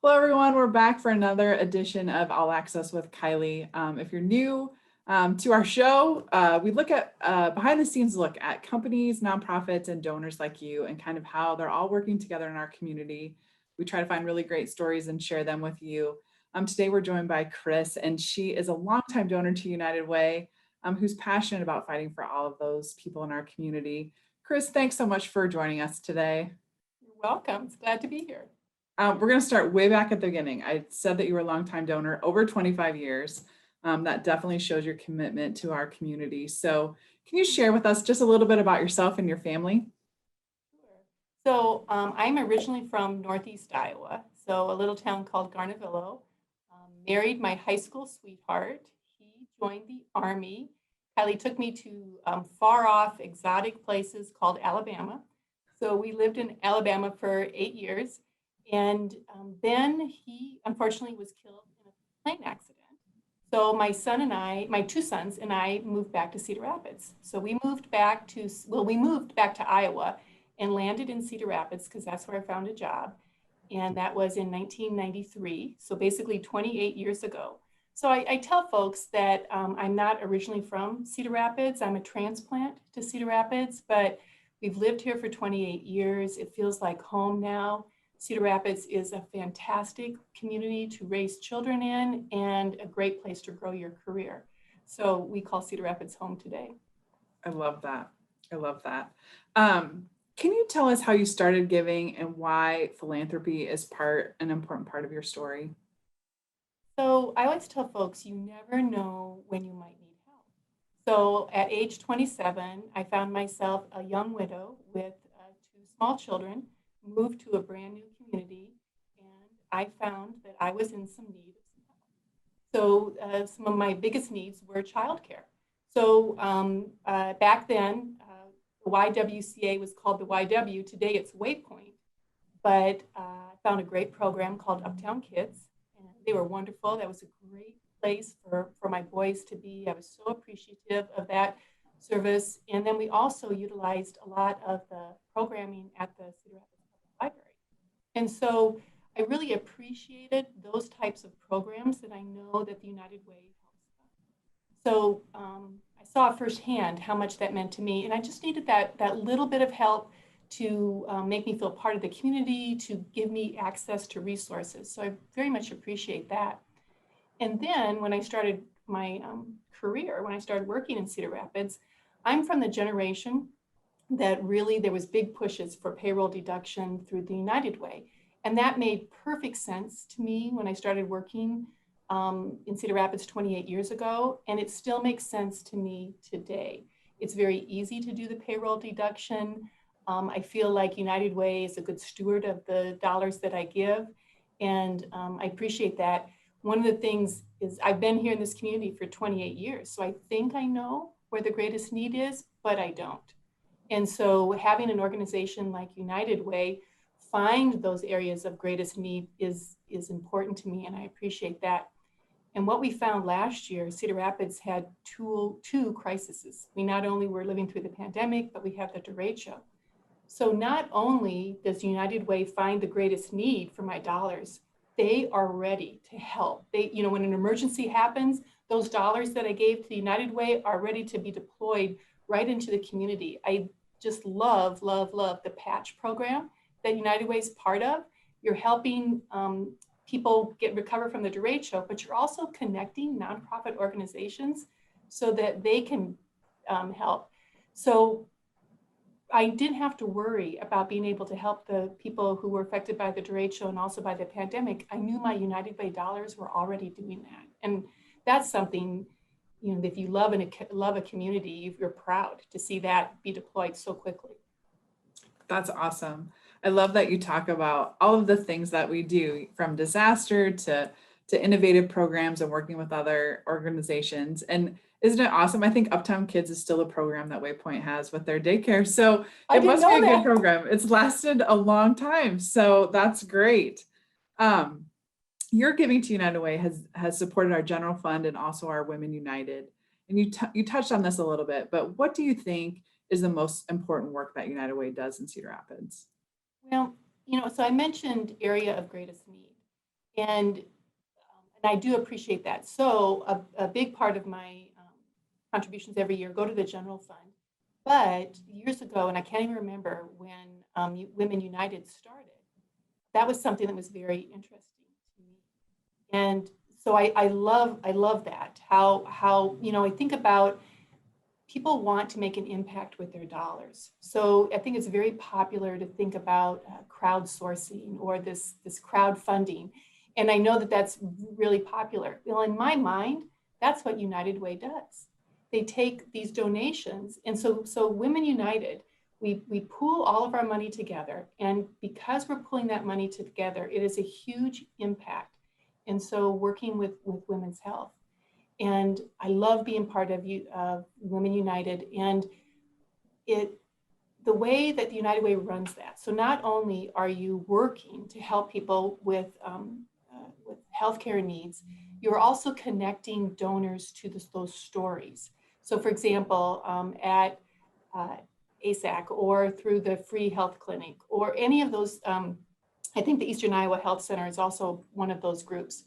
Hello, everyone. We're back for another edition of All Access with Kylee. If you're new to our show, we look at behind the scenes look at companies, nonprofits, and donors like you and kind of how they're all working together in our community. We try to find really great stories and share them with you. Today, we're joined by Chris, and she is a longtime donor to United Way, who's passionate about fighting for all of those people in our community. Chris, thanks so much for joining us today. You're welcome. It's glad to be here. We're going to start way back at the beginning. I said that you were a longtime donor, over 25 years. That definitely shows your commitment to our community. So can you share with us just a little bit about yourself and your family? Sure. So I'm originally from Northeast Iowa, so a little town called Garnavillo. Married my high school sweetheart. He joined the Army. Kylie took me to far off exotic places called Alabama. So we lived in Alabama for 8 years. And then he unfortunately was killed in a plane accident. So my son and I, my two sons and I moved back to Cedar Rapids. So we moved back to, we moved back to Iowa and landed in Cedar Rapids because that's where I found a job. And that was in 1993. So basically 28 years ago. So I tell folks that I'm not originally from Cedar Rapids. I'm a transplant to Cedar Rapids, but we've lived here for 28 years. It feels like home now. Cedar Rapids is a fantastic community to raise children in and a great place to grow your career. So we call Cedar Rapids home today. I love that. I love that. Can you tell us how you started giving and why philanthropy is an important part of your story? So I always tell folks you never know when you might need help. So at age 27, I found myself a young widow with two small children, moved to a brand new community, and I found that I was in some need of some help. So some of my biggest needs were childcare. So back then, the YWCA was called the YW. Today it's Waypoint, but I found a great program called Uptown Kids, and they were wonderful. That was a great place for my boys to be. I was so appreciative of that service. And then we also utilized a lot of the programming at the Cedar Rapids Public Library. And so I really appreciated those types of programs that I know that the United Way helps them. So I saw firsthand how much that meant to me. And I just needed that little bit of help to make me feel part of the community, to give me access to resources. So I very much appreciate that. And then when I started my career, when I started working in Cedar Rapids, I'm from the generation that really there was big pushes for payroll deduction through the United Way. And that made perfect sense to me when I started working in Cedar Rapids 28 years ago, and it still makes sense to me today. It's very easy to do the payroll deduction. I feel like United Way is a good steward of the dollars that I give, and I appreciate that. One of the things is I've been here in this community for 28 years, so I think I know where the greatest need is, but I don't. And so having an organization like United Way find those areas of greatest need is important to me, and I appreciate that. And what we found last year, Cedar Rapids had two crises. We not only were living through the pandemic, but we have the derecho. So not only does United Way find the greatest need for my dollars, they are ready to help. They, when an emergency happens, those dollars that I gave to the United Way are ready to be deployed right into the community. I just love, love, love the patch program that United Way is part of. You're helping people recover from the derecho, but you're also connecting nonprofit organizations so that they can help. So I didn't have to worry about being able to help the people who were affected by the derecho and also by the pandemic. I knew my United Way dollars were already doing that. And that's something, if you love a community, you're proud to see that be deployed so quickly. That's awesome. I love that you talk about all of the things that we do, from disaster to innovative programs and working with other organizations. And isn't it awesome? I think Uptown Kids is still a program that Waypoint has with their daycare. So it must be a good program. It's lasted a long time. So that's great. Your giving to United Way has supported our general fund and also our Women United. And you touched on this a little bit, but what do you think is the most important work that United Way does in Cedar Rapids? Well, so I mentioned area of greatest need. And I do appreciate that. So a big part of my contributions every year go to the general fund. But years ago, and I can't even remember when Women United started, that was something that was very interesting to me. And so I love that. How I think about people want to make an impact with their dollars. So I think it's very popular to think about crowdsourcing or this crowdfunding. And I know that that's really popular. Well, in my mind, that's what United Way does. They take these donations. And so Women United, we pool all of our money together. And because we're pulling that money together, it is a huge impact. And so working with women's health. And I love being part of Women United, and the way that the United Way runs that. So not only are you working to help people with healthcare needs, you're also connecting donors to those stories. So for example, at ASAC or through the free health clinic or any of those, I think the Eastern Iowa Health Center is also one of those groups.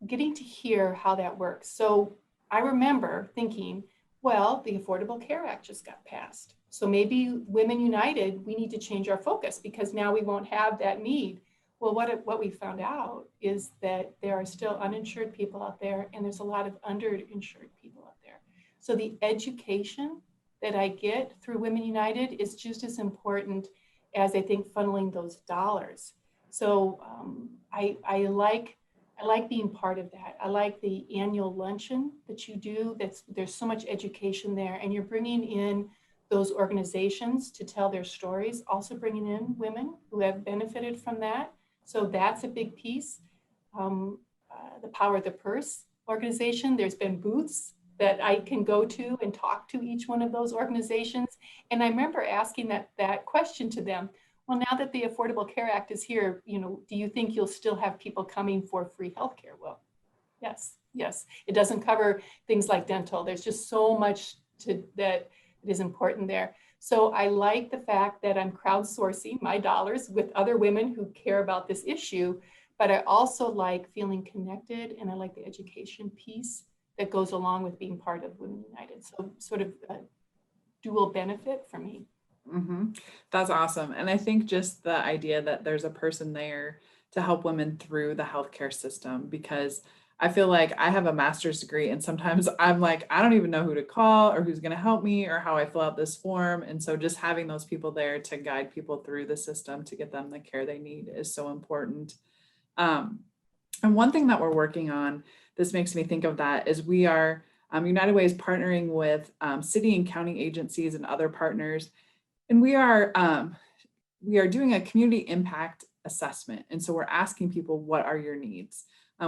Getting to hear how that works. So I remember thinking, well, the Affordable Care Act just got passed. So maybe Women United, we need to change our focus because now we won't have that need. Well, what we found out is that there are still uninsured people out there and there's a lot of underinsured people out there. So the education that I get through Women United is just as important as I think funneling those dollars. So I like being part of that. I like the annual luncheon that you do. There's so much education there, and you're bringing in those organizations to tell their stories, also bringing in women who have benefited from that. So that's a big piece. The Power of the Purse organization, there's been booths that I can go to and talk to each one of those organizations. And I remember asking that question to them. Well, now that the Affordable Care Act is here, do you think you'll still have people coming for free healthcare? Well, yes. It doesn't cover things like dental. There's just so much that is important there. So I like the fact that I'm crowdsourcing my dollars with other women who care about this issue, but I also like feeling connected, and I like the education piece that goes along with being part of Women United. So sort of a dual benefit for me. Mm-hmm. That's awesome. And I think just the idea that there's a person there to help women through the healthcare system, because I feel like I have a master's degree and sometimes I'm like, I don't even know who to call or who's going to help me or how I fill out this form. And so just having those people there to guide people through the system to get them the care they need is so important. And one thing that we're working on, this makes me think of that, is we are, United Way is partnering with city and county agencies and other partners. And we are doing a community impact assessment. And so we're asking people, what are your needs?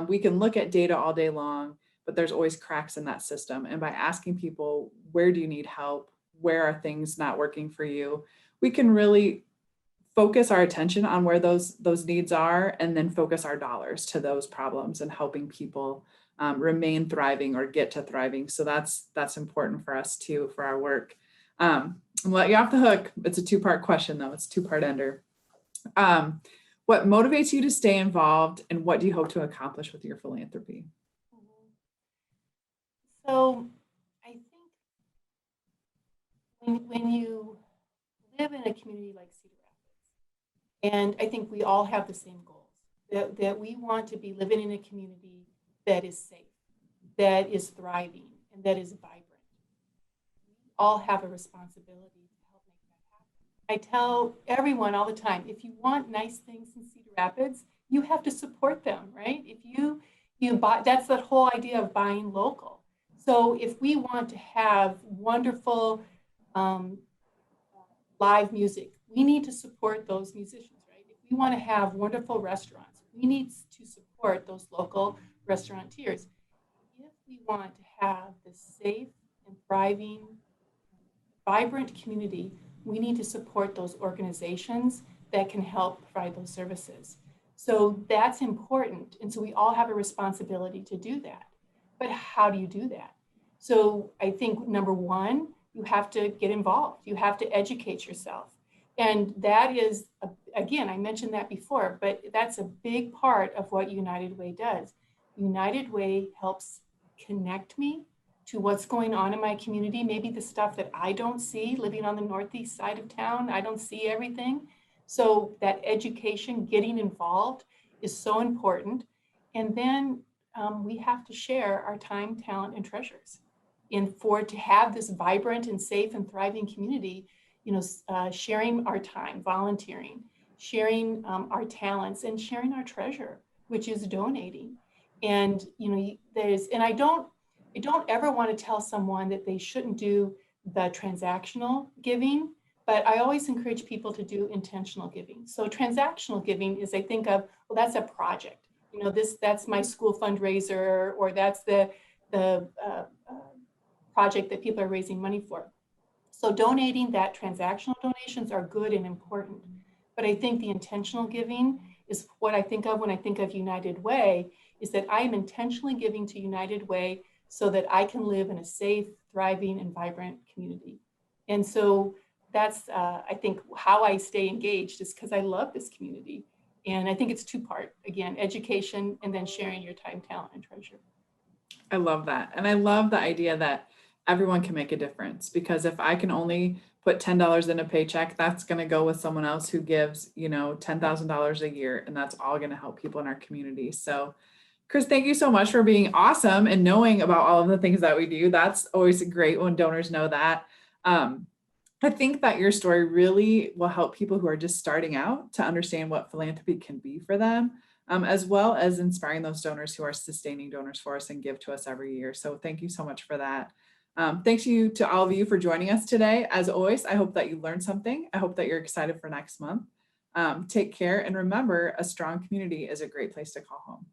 We can look at data all day long, but there's always cracks in that system. And by asking people, where do you need help? Where are things not working for you? We can really focus our attention on where those needs are, and then focus our dollars to those problems and helping people remain thriving or get to thriving. So that's important for us too, for our work. I'll let you off the hook. It's a two-part question though. It's a two-part ender. What motivates you to stay involved, and what do you hope to accomplish with your philanthropy? So I think when you live in a community like Cedar Rapids, and I think we all have the same goals, that we want to be living in a community that is safe, that is thriving, and that is vibrant. We all have a responsibility to help make that happen. I tell everyone all the time, if you want nice things in Cedar Rapids, you have to support them, right? If you buy, that's the whole idea of buying local. So if we want to have wonderful live music, we need to support those musicians, right? If we want to have wonderful restaurants, we need to support those local restaurateurs. If we want to have this safe and thriving, vibrant community, we need to support those organizations that can help provide those services. So that's important. And so we all have a responsibility to do that. But how do you do that? So I think number one, you have to get involved. You have to educate yourself. And that is again, I mentioned that before, but that's a big part of what United Way does. United Way helps connect me to what's going on in my community, maybe the stuff that I don't see living on the northeast side of town. I don't see everything. So that education, getting involved is so important. And then we have to share our time, talent, and treasures. And for to have this vibrant and safe and thriving community, sharing our time, volunteering, sharing our talents, and sharing our treasure, which is donating. And I don't ever want to tell someone that they shouldn't do the transactional giving, but I always encourage people to do intentional giving. So transactional giving is, I think of, well, that's a project. That's my school fundraiser, or that's the project that people are raising money for. So donating, that transactional donations are good and important. But I think the intentional giving is what I think of when I think of United Way, is that I am intentionally giving to United Way so that I can live in a safe, thriving, and vibrant community. And so that's, I think, how I stay engaged, is because I love this community. And I think it's two-part, again, education and then sharing your time, talent, and treasure. I love that. And I love the idea that everyone can make a difference, because if I can only put $10 in a paycheck, that's going to go with someone else who gives, $10,000 a year, and that's all going to help people in our community. So Chris, thank you so much for being awesome and knowing about all of the things that we do. That's always great when donors know that. I think that your story really will help people who are just starting out to understand what philanthropy can be for them, as well as inspiring those donors who are sustaining donors for us and give to us every year. So thank you so much for that. Thanks you to all of you for joining us today. As always, I hope that you learned something. I hope that you're excited for next month. Take care, and remember, a strong community is a great place to call home.